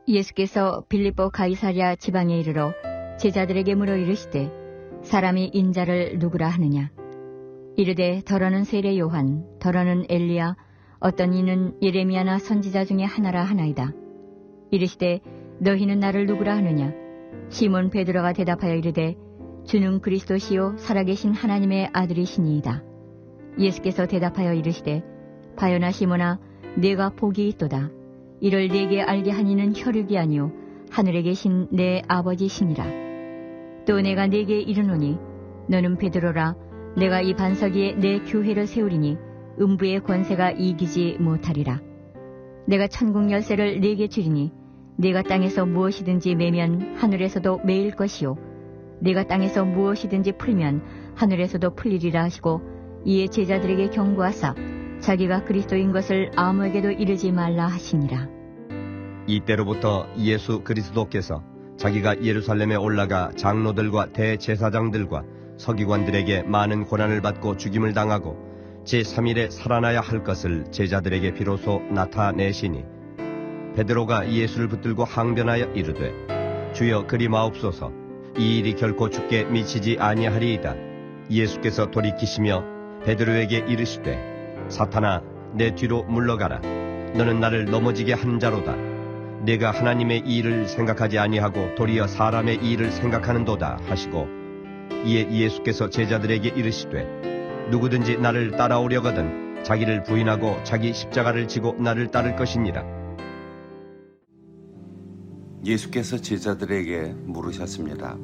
예수께서 빌립보 가이사랴 지방에 이르러 제자들에게 물어 이르시되 사람이 인자를 누구라 하느냐. 이르되 더러는 세례 요한, 더러는 엘리야, 어떤 이는 예레미야나 선지자 중에 하나라 하나이다. 이르시되 너희는 나를 누구라 하느냐. 시몬 베드로가 대답하여 이르되 주는 그리스도시요 살아계신 하나님의 아들이시니이다. 예수께서 대답하여 이르시되 바요나 시몬아, 네가 복이 있도다. 이를 네게 알게 하니는 혈육이 아니요 하늘에 계신 내 아버지시니라. 또 내가 네게 이르노니 너는 베드로라. 내가 이 반석 위에 내 교회를 세우리니 음부의 권세가 이기지 못하리라. 내가 천국 열쇠를 네게 주리니 네가 땅에서 무엇이든지 매면 하늘에서도 매일 것이요 네가 땅에서 무엇이든지 풀면 하늘에서도 풀리리라 하시고, 이에 제자들에게 경고하사 자기가 그리스도인 것을 아무에게도 이르지 말라 하시니라. 이때로부터 예수 그리스도께서 자기가 예루살렘에 올라가 장로들과 대제사장들과 서기관들에게 많은 고난을 받고 죽임을 당하고 제3일에 살아나야 할 것을 제자들에게 비로소 나타내시니, 베드로가 예수를 붙들고 항변하여 이르되 주여 그리 마옵소서. 이 일이 결코 주께 미치지 아니하리이다. 예수께서 돌이키시며 베드로에게 이르시되 사탄아, 내 뒤로 물러가라. 너는 나를 넘어지게 한 자로다. 내가 하나님의 일을 생각하지 아니하고 도리어 사람의 일을 생각하는도다 하시고, 이에 예수께서 제자들에게 이르시되 누구든지 나를 따라오려거든 자기를 부인하고 자기 십자가를 지고 나를 따를 것이니라. 예수께서 제자들에게 물으셨습니다.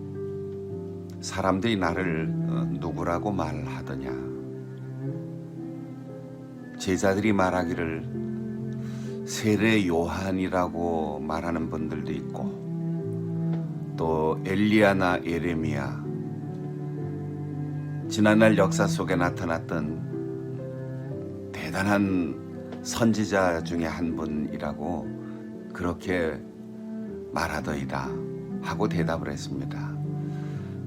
사람들이 나를 누구라고 말하더냐. 제자들이 말하기를 세례 요한이라고 말하는 분들도 있고, 또 엘리야나 예레미야, 지난날 역사 속에 나타났던 대단한 선지자 중에 한 분이라고 그렇게 말하더이다 하고 대답을 했습니다.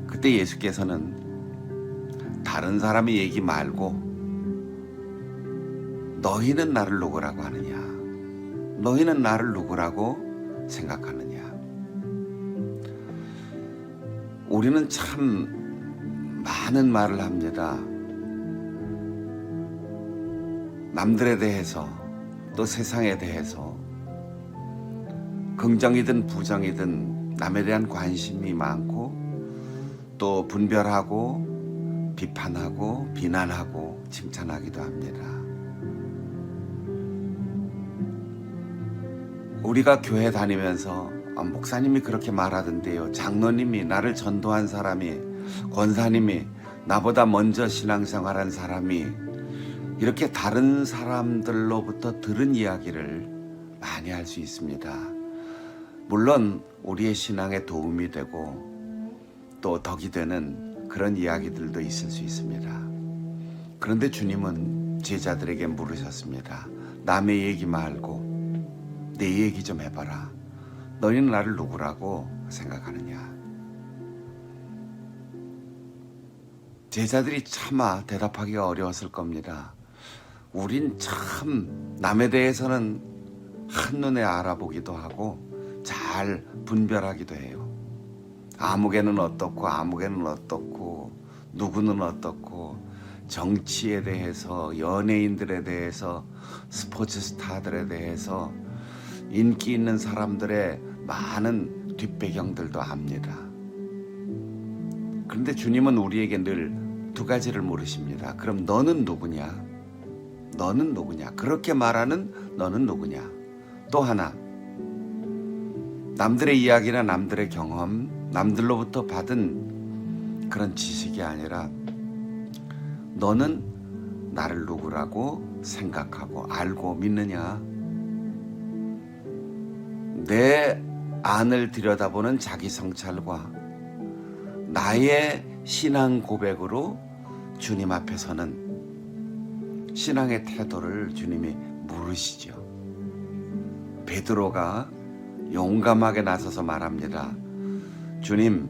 그때 예수께서는 다른 사람의 얘기 말고 너희는 나를 누구라고 하느냐, 너희는 나를 누구라고 생각하느냐. 우리는 참 많은 말을 합니다. 남들에 대해서, 또 세상에 대해서, 긍정이든 부정이든 남에 대한 관심이 많고, 또 분별하고 비판하고 비난하고 칭찬하기도 합니다. 우리가 교회 다니면서 목사님이 그렇게 말하던데요, 장로님이, 나를 전도한 사람이, 권사님이, 나보다 먼저 신앙생활한 사람이, 이렇게 다른 사람들로부터 들은 이야기를 많이 할 수 있습니다. 물론 우리의 신앙에 도움이 되고 또 덕이 되는 그런 이야기들도 있을 수 있습니다. 그런데 주님은 제자들에게 물으셨습니다. 남의 얘기 말고 내 얘기 좀 해봐라. 너희는 나를 누구라고 생각하느냐. 제자들이 차마 대답하기가 어려웠을 겁니다. 우린 참 남에 대해서는 한눈에 알아보기도 하고 잘 분별하기도 해요. 아무개는 어떻고 아무개는 어떻고 누구는 어떻고, 정치에 대해서, 연예인들에 대해서, 스포츠 스타들에 대해서, 인기 있는 사람들의 많은 뒷배경들도 압니다. 그런데 주님은 우리에게 늘 두 가지를 물으십니다. 그럼 너는 누구냐? 너는 누구냐? 그렇게 말하는 너는 누구냐? 또 하나, 남들의 이야기나 남들의 경험, 남들로부터 받은 그런 지식이 아니라 너는 나를 누구라고 생각하고 알고 믿느냐? 내 안을 들여다보는 자기 성찰과 나의 신앙 고백으로 주님 앞에서는 신앙의 태도를 주님이 물으시죠. 베드로가 용감하게 나서서 말합니다. 주님은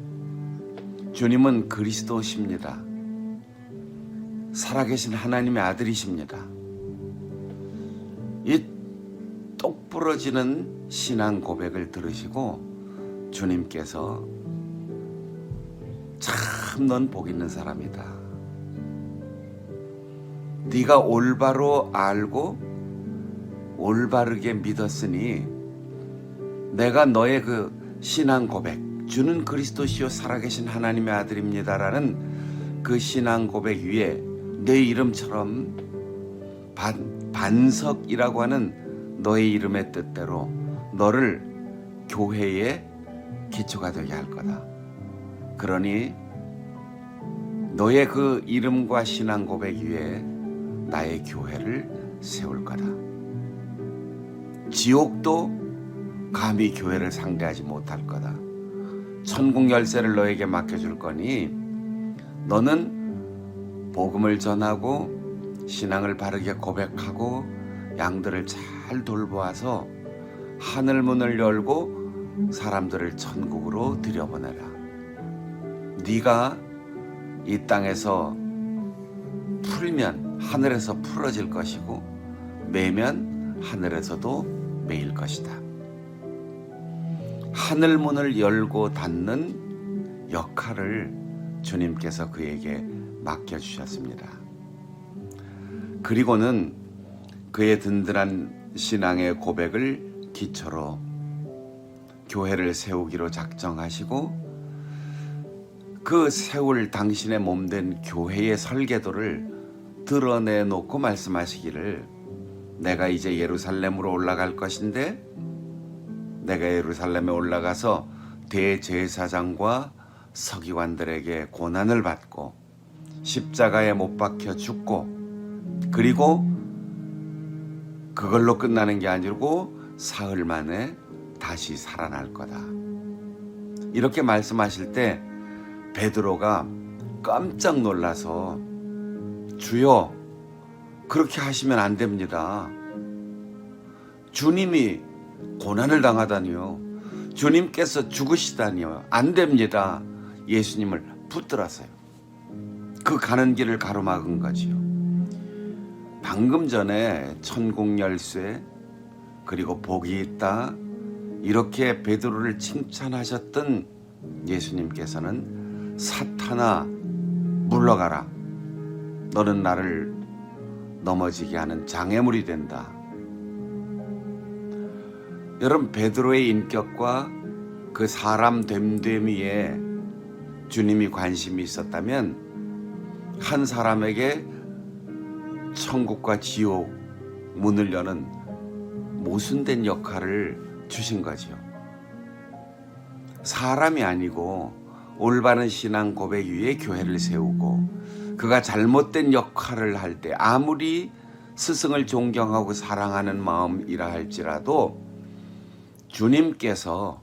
그리스도십니다. 살아계신 하나님의 아들이십니다. 이 똑부러지는 신앙 고백을 들으시고 주님께서 참 넌 복 있는 사람이다. 네가 올바로 알고 올바르게 믿었으니 내가 너의 그 신앙 고백, 주는 그리스도시요 살아계신 하나님의 아들입니다라는 그 신앙 고백 위에 내 이름처럼 반석이라고 하는 너의 이름의 뜻대로 너를 교회의 기초가 되게 할 거다. 그러니 너의 그 이름과 신앙 고백 위에 나의 교회를 세울 거다. 지옥도 감히 교회를 상대하지 못할 거다. 천국 열쇠를 너에게 맡겨줄 거니 너는 복음을 전하고 신앙을 바르게 고백하고 양들을 잘 돌보아서 하늘 문을 열고 사람들을 천국으로 들여보내라. 네가 이 땅에서 풀면 하늘에서 풀어질 것이고 매면 하늘에서도 매일 것이다. 하늘 문을 열고 닫는 역할을 주님께서 그에게 맡겨주셨습니다. 그리고는 그의 든든한 신앙의 고백을 기초로 교회를 세우기로 작정하시고 그 세울 당신의 몸된 교회의 설계도를 드러내놓고 말씀하시기를 내가 이제 예루살렘으로 올라갈 것인데 내가 예루살렘에 올라가서 대제사장과 서기관들에게 고난을 받고 십자가에 못 박혀 죽고 그리고 그걸로 끝나는 게 아니고 사흘 만에 다시 살아날 거다. 이렇게 말씀하실 때 베드로가 깜짝 놀라서 주여 그렇게 하시면 안 됩니다. 주님이 고난을 당하다니요. 주님께서 죽으시다니요. 안 됩니다. 예수님을 붙들었어요. 그 가는 길을 가로막은 거지요. 방금 전에 천국 열쇠 그리고 복이 있다 이렇게 베드로를 칭찬하셨던 예수님께서는 사탄아 물러가라. 너는 나를 넘어지게 하는 장애물이 된다. 여러분 베드로의 인격과 그 사람 됨됨이에 주님이 관심이 있었다면 한 사람에게 천국과 지옥 문을 여는 모순된 역할을 주신 거죠. 사람이 아니고 올바른 신앙 고백 위에 교회를 세우고 그가 잘못된 역할을 할 때 아무리 스승을 존경하고 사랑하는 마음이라 할지라도 주님께서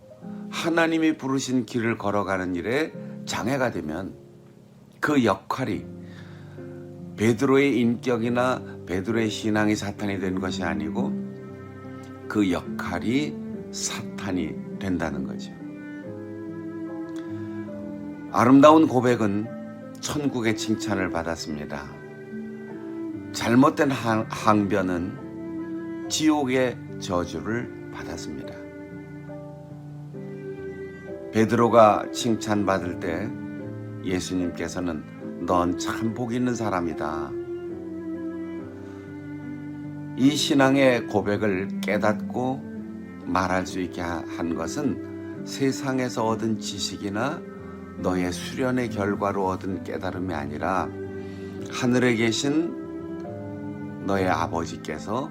하나님이 부르신 길을 걸어가는 일에 장애가 되면 그 역할이 베드로의 인격이나 베드로의 신앙이 사탄이 된 것이 아니고 그 역할이 사탄이 된다는 거죠. 아름다운 고백은 천국의 칭찬을 받았습니다. 잘못된 항변은 지옥의 저주를 받았습니다. 베드로가 칭찬받을 때 예수님께서는 넌 참 복 있는 사람이다. 이 신앙의 고백을 깨닫고 말할 수 있게 한 것은 세상에서 얻은 지식이나 너의 수련의 결과로 얻은 깨달음이 아니라 하늘에 계신 너의 아버지께서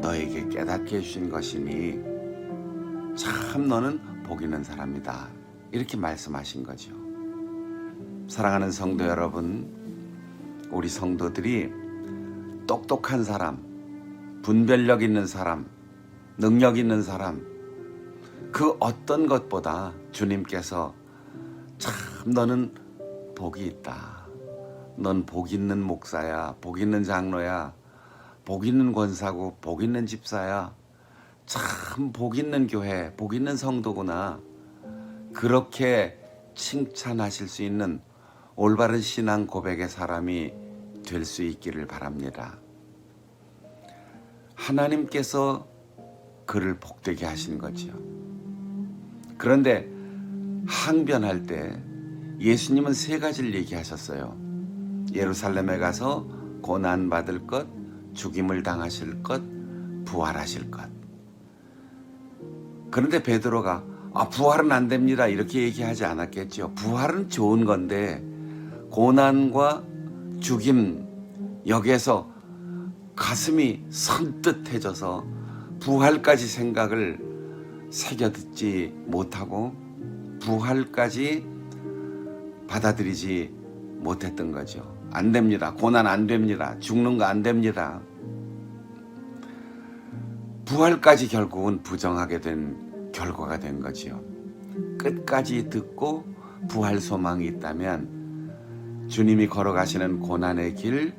너에게 깨닫게 해주신 것이니 참 너는 복 있는 사람이다. 이렇게 말씀하신 거죠. 사랑하는 성도 여러분, 우리 성도들이 똑똑한 사람, 분별력 있는 사람, 능력 있는 사람, 그 어떤 것보다 주님께서 참 너는 복이 있다. 넌 복 있는 목사야, 복 있는 장로야, 복 있는 권사고, 복 있는 집사야. 참 복 있는 교회, 복 있는 성도구나. 그렇게 칭찬하실 수 있는 올바른 신앙 고백의 사람이 될 수 있기를 바랍니다. 하나님께서 그를 복되게 하신 거지요. 그런데 항변할 때 예수님은 세 가지를 얘기하셨어요. 예루살렘에 가서 고난받을 것, 죽임을 당하실 것, 부활하실 것. 그런데 베드로가 부활은 안 됩니다 이렇게 얘기하지 않았겠죠. 부활은 좋은 건데 고난과 죽임, 여기에서 가슴이 선뜻해져서 부활까지 생각을 새겨듣지 못하고 부활까지 받아들이지 못했던 거죠. 안 됩니다. 고난 안 됩니다. 죽는 거 안 됩니다. 부활까지 결국은 부정하게 된 결과가 된 거지요. 끝까지 듣고 부활 소망이 있다면 주님이 걸어가시는 고난의 길,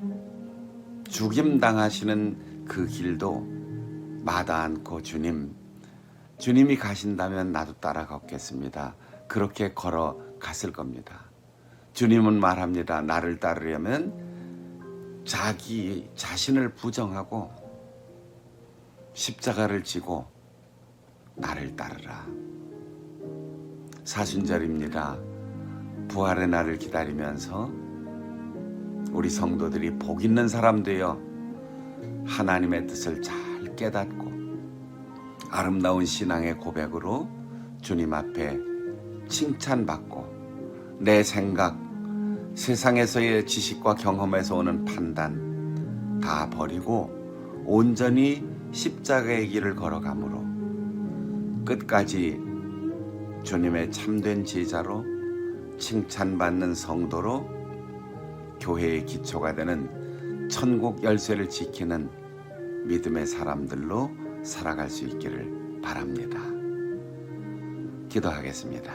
죽임 당하시는 그 길도 마다 않고 주님이 가신다면 나도 따라 걷겠습니다. 그렇게 걸어갔을 겁니다. 주님은 말합니다. 나를 따르려면 자기 자신을 부정하고 십자가를 지고 나를 따르라. 사순절입니다. 부활의 날을 기다리면서 우리 성도들이 복 있는 사람 되어 하나님의 뜻을 잘 깨닫고 아름다운 신앙의 고백으로 주님 앞에 칭찬받고 내 생각, 세상에서의 지식과 경험에서 오는 판단 다 버리고 온전히 십자가의 길을 걸어가므로 끝까지 주님의 참된 제자로 칭찬받는 성도로 교회의 기초가 되는 천국 열쇠를 지키는 믿음의 사람들로 살아갈 수 있기를 바랍니다. 기도하겠습니다.